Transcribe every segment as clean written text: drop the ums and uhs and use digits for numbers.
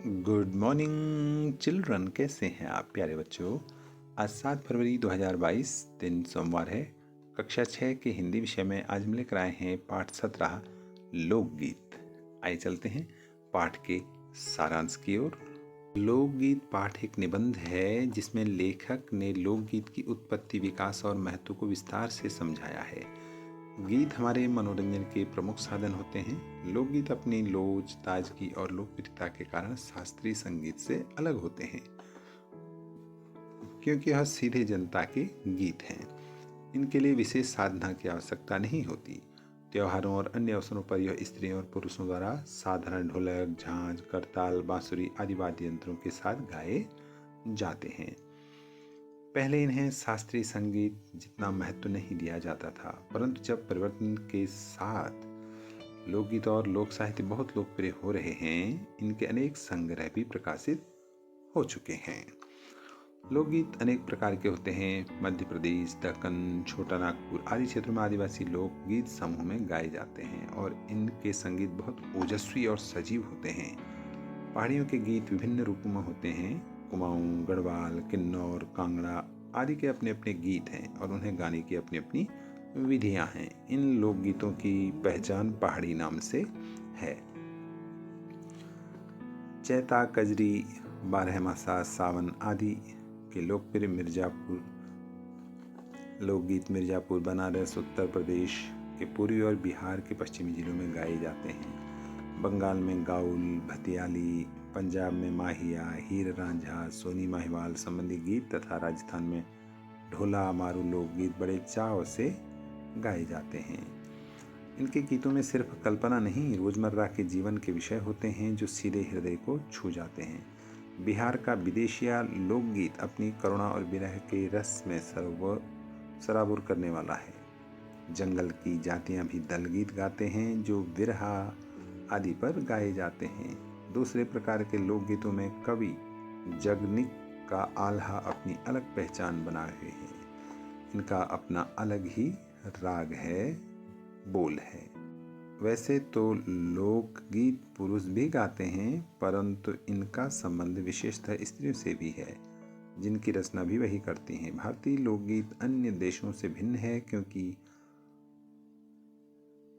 Good morning children, कैसे हैं आप प्यारे बच्चों। आज 7 फरवरी 2022 दिन सोमवार है। कक्षा 6 के हिंदी विषय में आज हम लेकर आए हैं पाठ 17 लोकगीत। आइए चलते हैं पाठ के सारांश की ओर। लोकगीत पाठ एक निबंध है जिसमें लेखक ने लोकगीत की उत्पत्ति, विकास और महत्व को विस्तार से समझाया है। गीत हमारे मनोरंजन के प्रमुख साधन होते हैं। लोकगीत अपनी लोच, ताजगी और लोकप्रियता के कारण शास्त्रीय संगीत से अलग होते हैं, क्योंकि यह सीधे जनता के गीत हैं। इनके लिए विशेष साधना की आवश्यकता नहीं होती। त्योहारों और अन्य अवसरों पर यह स्त्रियों और पुरुषों द्वारा साधारण ढोलक, झांझ, करताल, बांसुरी आदि वाद्य यंत्रों के साथ गाए जाते हैं। पहले इन्हें शास्त्रीय संगीत जितना महत्व नहीं दिया जाता था, परंतु जब परिवर्तन के साथ लोकगीत और लोक साहित्य बहुत लोकप्रिय हो रहे हैं, इनके अनेक संग्रह भी प्रकाशित हो चुके हैं। लोकगीत अनेक प्रकार के होते हैं। मध्य प्रदेश, दक्कन, छोटा नागपुर आदि क्षेत्रों में आदिवासी लोकगीत समूह में गाए जाते हैं और इनके संगीत बहुत ओजस्वी और सजीव होते हैं। पहाड़ियों के गीत विभिन्न रूपों में होते हैं। कुमाऊं, गढ़वाल, किन्नौर, कांगड़ा आदि के अपने अपने गीत हैं और उन्हें गाने की अपनी अपनी विधियां हैं। इन लोकगीतों की पहचान पहाड़ी नाम से है। चैता, कजरी, बारहमासा, सावन आदि के लोकप्रिय लोकगीत मिर्जापुर, बनारस, उत्तर प्रदेश के पूर्वी और बिहार के पश्चिमी जिलों में गाए जाते हैं। बंगाल में गाउल, भतियाली, पंजाब में माहिया, हीर रांझा, सोनी माहिवाल संबंधी गीत तथा राजस्थान में ढोला, मारू लोकगीत बड़े चाव से गाए जाते हैं। इनके गीतों में सिर्फ कल्पना नहीं, रोजमर्रा के जीवन के विषय होते हैं जो सीधे हृदय को छू जाते हैं। बिहार का विदेशिया लोकगीत अपनी करुणा और विरह के रस में सराबोर करने वाला है। जंगल की जातियां भी दल गीत गाते हैं जो विरहा आदि पर गाए जाते हैं। दूसरे प्रकार के लोकगीतों में कवि जगनिक का आल्हा अपनी अलग पहचान बना रहे हैं। इनका अपना अलग ही राग है, बोल है। वैसे तो लोकगीत पुरुष भी गाते हैं, परंतु इनका संबंध विशेषतः स्त्रियों से भी है, जिनकी रचना भी वही करती हैं। भारतीय लोकगीत अन्य देशों से भिन्न है, क्योंकि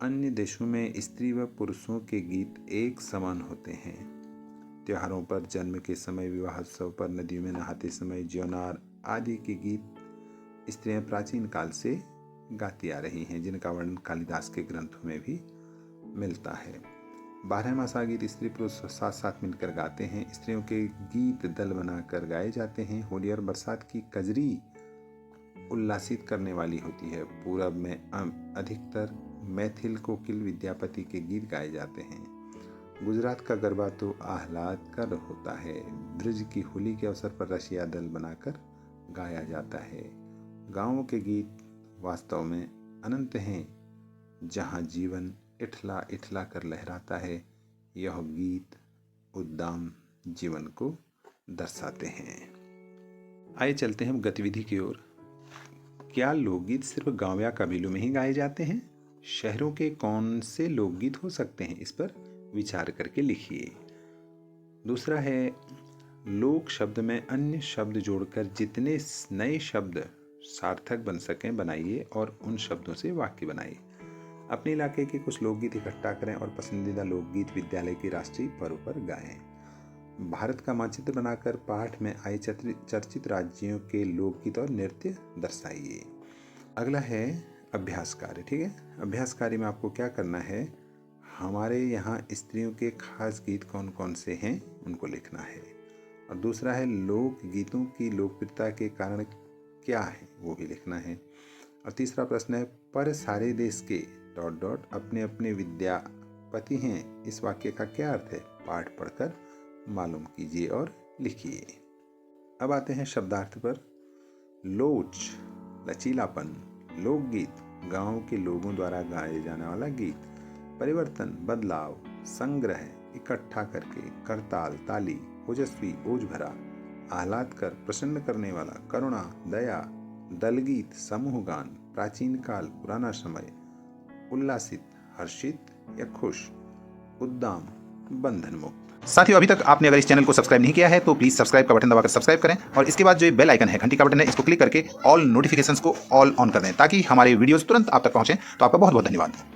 अन्य देशों में स्त्री व पुरुषों के गीत एक समान होते हैं। त्योहारों पर, जन्म के समय, विवाहोत्सव पर, नदियों में नहाते समय, ज्योनार आदि के गीत स्त्रियां प्राचीन काल से गाती आ रही हैं, जिनका वर्णन कालिदास के ग्रंथों में भी मिलता है। बारहमासा गीत स्त्री पुरुष साथ साथ मिलकर गाते हैं। स्त्रियों के गीत दल बनाकर गाए जाते हैं। होली और बरसात की कजरी उल्लासित करने वाली होती है। पूरब में अधिकतर मैथिल, कोकिल, विद्यापति के गीत गाए जाते हैं। गुजरात का गरबा तो आह्लादकर होता है। ब्रज की होली के अवसर पर रसिया दल बनाकर गाया जाता है। गाँवों के गीत वास्तव में अनंत हैं, जहाँ जीवन इठला इठला कर लहराता है। यह गीत उद्दाम जीवन को दर्शाते हैं। आइए चलते हैं गतिविधि की ओर। क्या लोकगीत सिर्फ गांव या कबीलों में ही गाए जाते हैं? शहरों के कौन से लोकगीत हो सकते हैं? इस पर विचार करके लिखिए। दूसरा है, लोक शब्द में अन्य शब्द जोड़कर जितने नए शब्द सार्थक बन सकें बनाइए और उन शब्दों से वाक्य बनाइए। अपने इलाके के कुछ लोकगीत इकट्ठा करें और पसंदीदा लोकगीत विद्यालय की राष्ट्रीय पर्व पर गाएं। भारत का मानचित्र बनाकर पाठ में आए चर्चित राज्यों के लोकगीत और नृत्य दर्शाइए। अगला है अभ्यास कार्य। ठीक है, अभ्यास कार्य में आपको क्या करना है, हमारे यहाँ स्त्रियों के खास गीत कौन कौन से हैं उनको लिखना है। और दूसरा है, लोकगीतों की लोकप्रियता के कारण क्या है वो भी लिखना है। और तीसरा प्रश्न है, पर सारे देश के ... अपने अपने विद्यापति हैं, इस वाक्य का क्या अर्थ है? पाठ पढ़कर मालूम कीजिए और लिखिए। अब आते हैं शब्दार्थ पर। लोच, लचीलापन। लोकगीत, गांव के लोगों द्वारा गाए जाने वाला गीत। परिवर्तन, बदलाव। संग्रह, इकट्ठा करके। करताल, ताली। ओजस्वी, ओज भरा। आह्लाद कर, प्रसन्न करने वाला। करुणा, दया। दलगीत, समूह गान। प्राचीन काल, पुराना समय। उल्लासित, हर्षित या खुश। उद्दाम, बंधन मुक्त। साथियों, अभी तक आपने अगर इस चैनल को सब्सक्राइब नहीं किया है तो प्लीज़ सब्सक्राइब का बटन दबाकर सब्सक्राइब करें और इसके बाद जो ये बेल आइकन है, घंटी का बटन है, इसको क्लिक करके ऑल नोटिफिकेशंस को ऑल ऑन कर दें ताकि हमारे वीडियोस तुरंत आप तक पहुंचें। तो आपका बहुत बहुत धन्यवाद।